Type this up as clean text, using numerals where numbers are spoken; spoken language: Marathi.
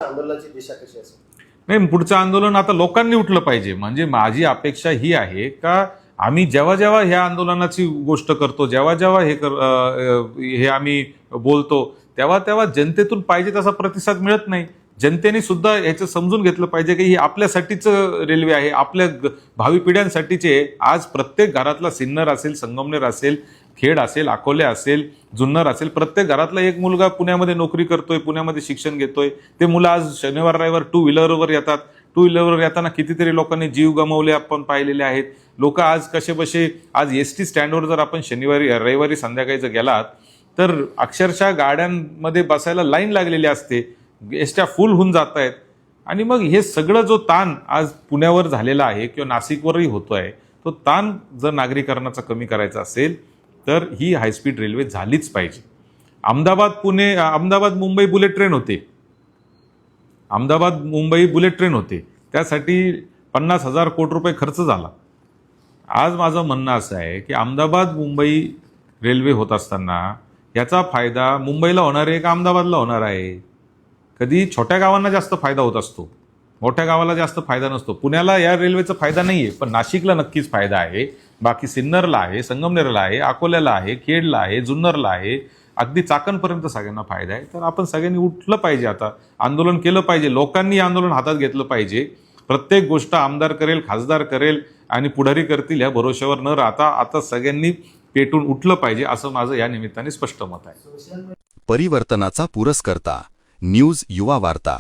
आंदोलनाची दिशा कशी असेल? नाही, पुढचं आंदोलन आता लोकांनी उठलं पाहिजे. म्हणजे माझी अपेक्षा ही आहे का आम्ही जेव्हा जेव्हा ह्या आंदोलनाची गोष्ट करतो, जेव्हा जेव्हा हे आम्ही बोलतो, तेव्हा तेव्हा जनतेतून पाहिजे तसा प्रतिसाद मिळत नाही. जनतेने सुद्धा याचं समजून घेतलं पाहिजे की ही आपल्यासाठीच रेल्वे आहे, आपल्या भावी पिढ्यांसाठीची आहे. आज प्रत्येक घरातला सिन्नर असेल, संगमनेर असेल, खेड असेल, अकोले असेल, जुन्नर असेल, प्रत्येक घरातला एक मुलगा पुण्यामध्ये नोकरी करतोय, पुण्यामध्ये शिक्षण घेतोय. ते मुलं आज शनिवार रविवार टू व्हीलरवर येतात. टू व्हीलरवर येताना कितीतरी लोकांनी जीव गमावले आपण पाहिलेले आहेत. लोक आज कसे बसे, आज एसटी स्टँडवर जर आपण शनिवारी रविवारी संध्याकाळी जर गेलात तर अक्षरशः गाड्यांमध्ये बसायला लाईन लागलेली असते, एसट्या फुल होऊन जात आहेत. आणि मग हे सगळं जो ताण आज पुण्यावर झालेला आहे किंवा नाशिकवरही होतोय, तो ताण जर नागरिकांचा कमी करायचा असेल तर ही हायस्पीड रेल्वे झालीच पाहिजे. अहमदाबाद मुंबई बुलेट ट्रेन होते, अहमदाबाद मुंबई बुलेट ट्रेन होते, त्यासाठी 50,000 कोटी रुपये खर्च झाला. आज माझं म्हणणं असं आहे की अहमदाबाद मुंबई रेल्वे होत असताना याचा फायदा मुंबईला होणार आहे का अहमदाबादला होणार आहे? कधी छोट्या गावांना जास्त फायदा होत असतो, मोठ्या गावाला जास्त फायदा नसतो. पुण्याला या रेल्वेचा फायदा नाही आहे, पण नाशिकला नक्कीच फायदा आहे. बाकी सिन्नरला आहे, संगमनेरला आहे, अकोल्याला आहे, खेडला आहे, जुन्नरला आहे, अगदी चाकणपर्यंत सगळ्यांना फायदा आहे. तर आपण सगळ्यांनी उठलं पाहिजे, आता आंदोलन केलं पाहिजे. लोकांनी आंदोलन हातात घेतलं पाहिजे. प्रत्येक गोष्ट आमदार करेल, खासदार करेल आणि पुढारी करतील ह्या भरोश्यावर न राहता आता सगळ्यांनी पेटून उठलं पाहिजे, असं माझं या निमित्ताने स्पष्ट मत आहे. परिवर्तनाचा पुरस्कर्ता न्यूज युवा वार्ता.